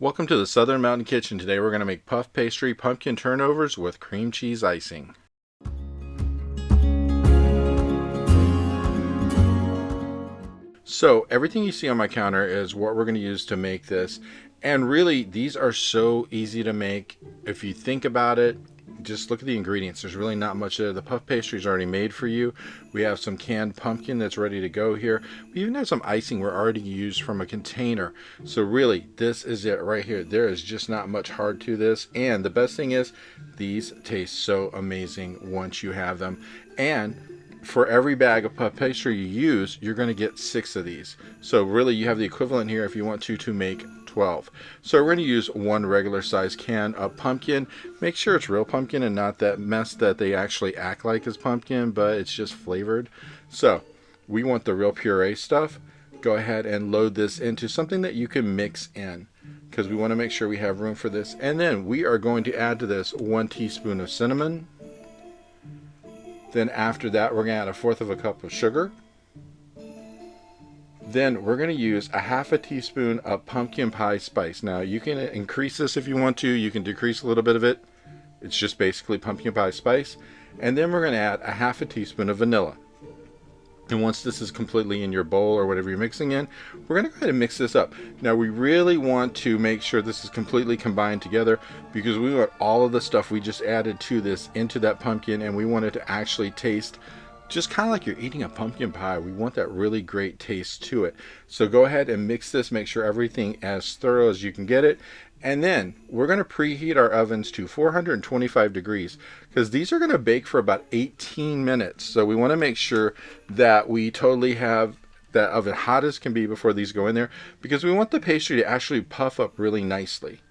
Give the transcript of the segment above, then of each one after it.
Welcome to the Southern Mountain Kitchen. Today we're going to make puff pastry pumpkin turnovers with cream cheese icing. So everything you see on my counter is what we're going to use to make this. And really, these are so easy to make. If you think about it, just look at the ingredients. There's really not much there. The puff pastry is already made for you. We have some canned pumpkin that's ready to go here. We even have some icing we're already used from a container. So really, this is it right here. There is just not much hard to this. And the best thing is, these taste so amazing once you have them. And for every bag of puff pastry you use, you're going to get 6 of these. So really, you have the equivalent here if you want to make 12. So we're going to use one regular size can of pumpkin. Make sure it's real pumpkin and not that mess that they actually act like is pumpkin, but it's just flavored. So we want the real puree stuff. Go ahead and load this into something that you can mix in, because we want to make sure we have room for this. And then we are going to add to this 1 teaspoon of cinnamon. Then after that, we're going to add 1/4 cup of sugar. Then we're going to use 1/2 teaspoon of pumpkin pie spice. Now you can increase this if you want to. You can decrease a little bit of it. It's just basically pumpkin pie spice. And then we're going to add 1/2 teaspoon of vanilla. And once this is completely in your bowl or whatever you're mixing in, we're going to go ahead and mix this up. Now we really want to make sure this is completely combined together, because we want all of the stuff we just added to this into that pumpkin, and we want it to actually taste just kind of like you're eating a pumpkin pie. We want that really great taste to it. So go ahead and mix this, make sure everything as thorough as you can get it. And then we're going to preheat our ovens to 425 degrees, because these are going to bake for about 18 minutes. So we want to make sure that we totally have that oven hot as can be before these go in there, because we want the pastry to actually puff up really nicely.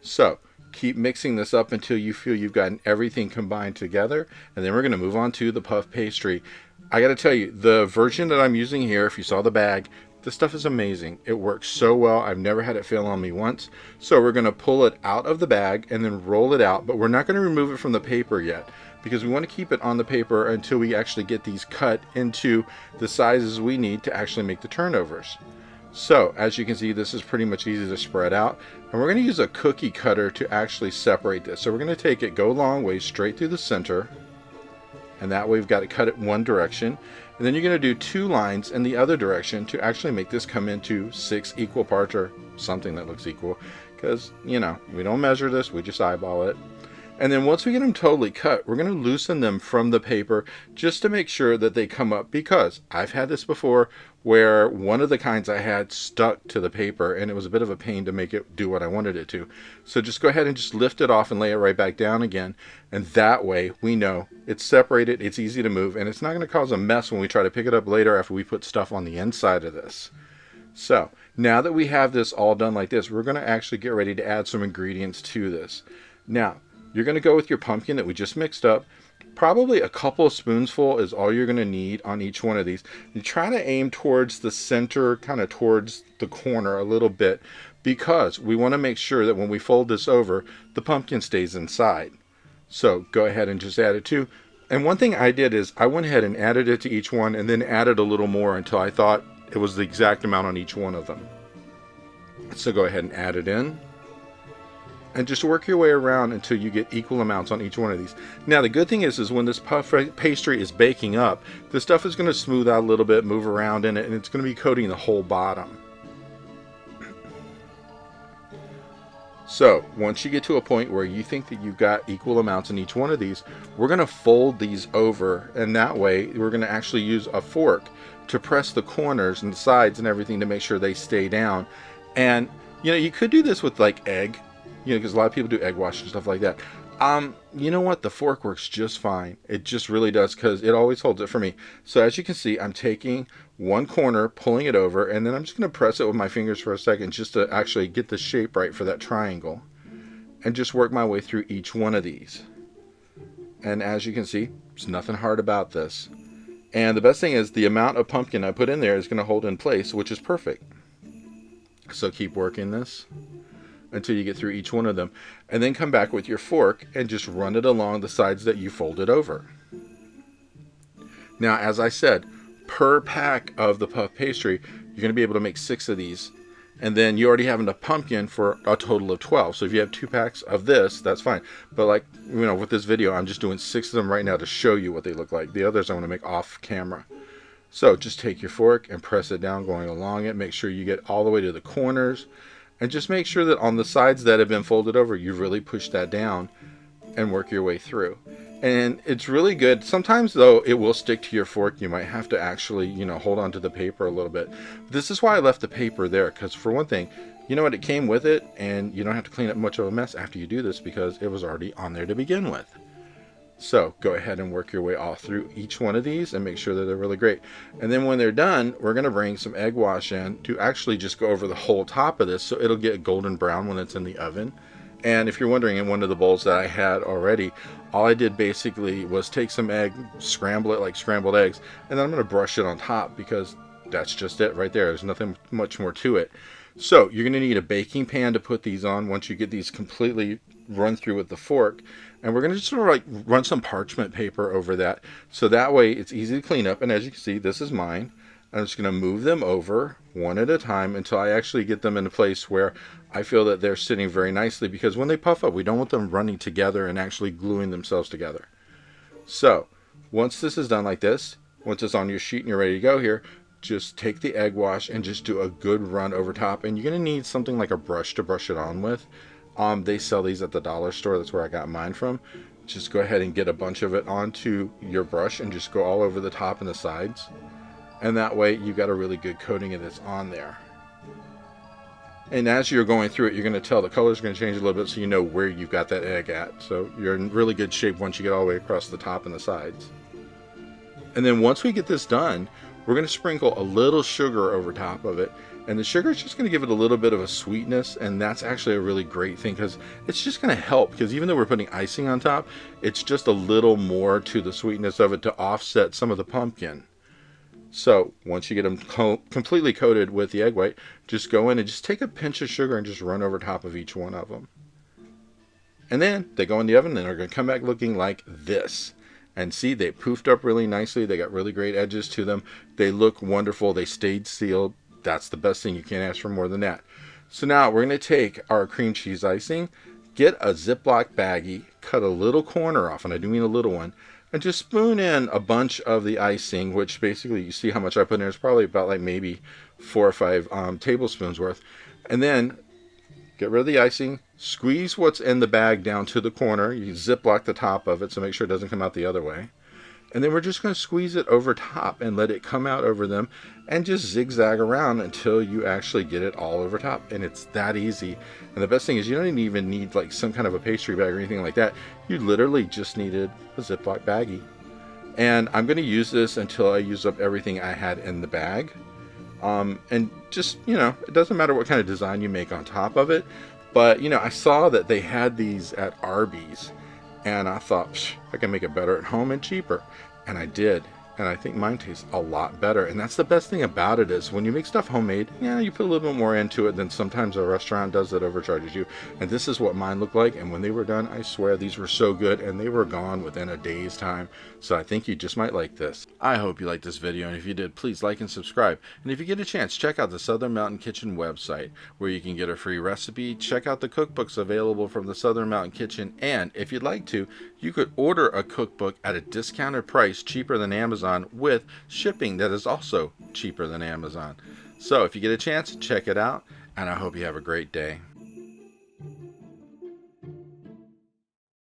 So keep mixing this up until you feel you've gotten everything combined together, and then we're going to move on to the puff pastry. I got to tell you, the version that I'm using here, if you saw the bag, this stuff is amazing. It works so well. I've never had it fail on me once. So we're going to pull it out of the bag and then roll it out, but we're not going to remove it from the paper yet, because we want to keep it on the paper until we actually get these cut into the sizes we need to actually make the turnovers. So as you can see, this is pretty much easy to spread out, and we're going to use a cookie cutter to actually separate this. So we're going to take it, go long way straight through the center, and that way we've got to cut it one direction, and then you're going to do 2 lines in the other direction to actually make this come into 6 equal parts, or something that looks equal, because you know, we don't measure this, we just eyeball it. And then once we get them totally cut, we're going to loosen them from the paper just to make sure that they come up, because I've had this before where one of the kinds I had stuck to the paper, and it was a bit of a pain to make it do what I wanted it to. So just go ahead and just lift it off and lay it right back down again, and that way we know it's separated, it's easy to move, and it's not going to cause a mess when we try to pick it up later after we put stuff on the inside of this. So now that we have this all done like this, we're going to actually get ready to add some ingredients to this. Now you're going to go with your pumpkin that we just mixed up. Probably a couple of spoonsful is all you're going to need on each one of these. You try to aim towards the center, kind of towards the corner a little bit, because we want to make sure that when we fold this over, the pumpkin stays inside. So go ahead and just add it too. And one thing I did is I went ahead and added it to each one, and then added a little more until I thought it was the exact amount on each one of them. So go ahead and add it in, and just work your way around until you get equal amounts on each one of these. Now the good thing is when this puff pastry is baking up, the stuff is going to smooth out a little bit, move around in it, and it's going to be coating the whole bottom. So once you get to a point where you think that you've got equal amounts in each one of these, we're going to fold these over, and that way we're going to actually use a fork to press the corners and the sides and everything to make sure they stay down. And you know, you could do this with like egg, you know, because a lot of people do egg wash and stuff like that. You know what? The fork works just fine. It just really does, because it always holds it for me. So as you can see, I'm taking one corner, pulling it over, and then I'm just going to press it with my fingers for a second just to actually get the shape right for that triangle, and just work my way through each one of these. And as you can see, there's nothing hard about this. And the best thing is the amount of pumpkin I put in there is going to hold in place, which is perfect. So keep working this until you get through each one of them, and then come back with your fork and just run it along the sides that you folded over. Now as I said, per pack of the puff pastry you're going to be able to make 6 of these, And then you already have enough pumpkin for a total of 12. So if you have 2 packs of this, that's fine. But like, with this video, I'm just doing 6 of them right now to show you what they look like. The others I want to make off camera. So just take your fork and press it down going along it. Make sure you get all the way to the corners. And just make sure that on the sides that have been folded over, you really push that down and work your way through. And it's really good. Sometimes though, it will stick to your fork. You might have to actually, hold on to the paper a little bit. This is why I left the paper there, because for one thing, it came with it, and you don't have to clean up much of a mess after you do this because it was already on there to begin with. So go ahead and work your way all through each one of these and make sure that they're really great. And then when they're done, we're going to bring some egg wash in to actually just go over the whole top of this so it'll get golden brown when it's in the oven. And if you're wondering, in one of the bowls that I had already, all I did basically was take some egg, scramble it like scrambled eggs, and then I'm going to brush it on top because that's just it right there. There's nothing much more to it. So you're going to need a baking pan to put these on once you get these completely run through with the fork. And we're going to just sort of like run some parchment paper over that, so that way it's easy to clean up. And as you can see, this is mine. I'm just going to move them over one at a time until I actually get them in a place where I feel that they're sitting very nicely, because when they puff up, we don't want them running together and actually gluing themselves together. So once this is done like this, once it's on your sheet and you're ready to go here, just take the egg wash and just do a good run over top. And you're going to need something like a brush to brush it on with. They sell these at the dollar store. That's where I got mine from. Just go ahead and get a bunch of it onto your brush and just go all over the top and the sides. And that way you got a really good coating of this on there. And as you're going through it, you're going to tell the color's going to change a little bit, so you know where you've got that egg at. So you're in really good shape once you get all the way across the top and the sides. And then once we get this done, we're going to sprinkle a little sugar over top of it. And the sugar is just going to give it a little bit of a sweetness, and that's actually a really great thing because it's just going to help, because even though we're putting icing on top, it's just a little more to the sweetness of it to offset some of the pumpkin. So once you get them completely coated with the egg white, just go in and just take a pinch of sugar and just run over top of each one of them. And then they go in the oven and they're going to come back looking like this. And see, they poofed up really nicely. They got really great edges to them. They look wonderful. They stayed sealed. That's the best thing. You can't ask for more than that. So now we're going to take our cream cheese icing, get a Ziploc baggie, cut a little corner off, and I do mean a little one, and just spoon in a bunch of the icing, which basically you see how much I put in there. It's probably about like maybe 4 or 5 tablespoons worth. And then get rid of the icing, squeeze what's in the bag down to the corner. You Ziploc the top of it, so make sure it doesn't come out the other way. And then we're just going to squeeze it over top and let it come out over them and just zigzag around until you actually get it all over top. And it's that easy. And the best thing is you don't even need like some kind of a pastry bag or anything like that. You literally just needed a Ziploc baggie. And I'm going to use this until I use up everything I had in the bag. And just, it doesn't matter what kind of design you make on top of it. But, I saw that they had these at Arby's. And I thought, I can make it better at home and cheaper. And I did. And I think mine tastes a lot better. And that's the best thing about it, is when you make stuff homemade, you put a little bit more into it than sometimes a restaurant does that overcharges you. And this is what mine looked like. And when they were done, I swear these were so good. And they were gone within a day's time. So I think you just might like this. I hope you liked this video. And if you did, please like and subscribe. And if you get a chance, check out the Southern Mountain Kitchen website, where you can get a free recipe. Check out the cookbooks available from the Southern Mountain Kitchen. And if you'd like to, you could order a cookbook at a discounted price, cheaper than Amazon, with shipping that is also cheaper than Amazon. So if you get a chance, check it out, and I hope you have a great day.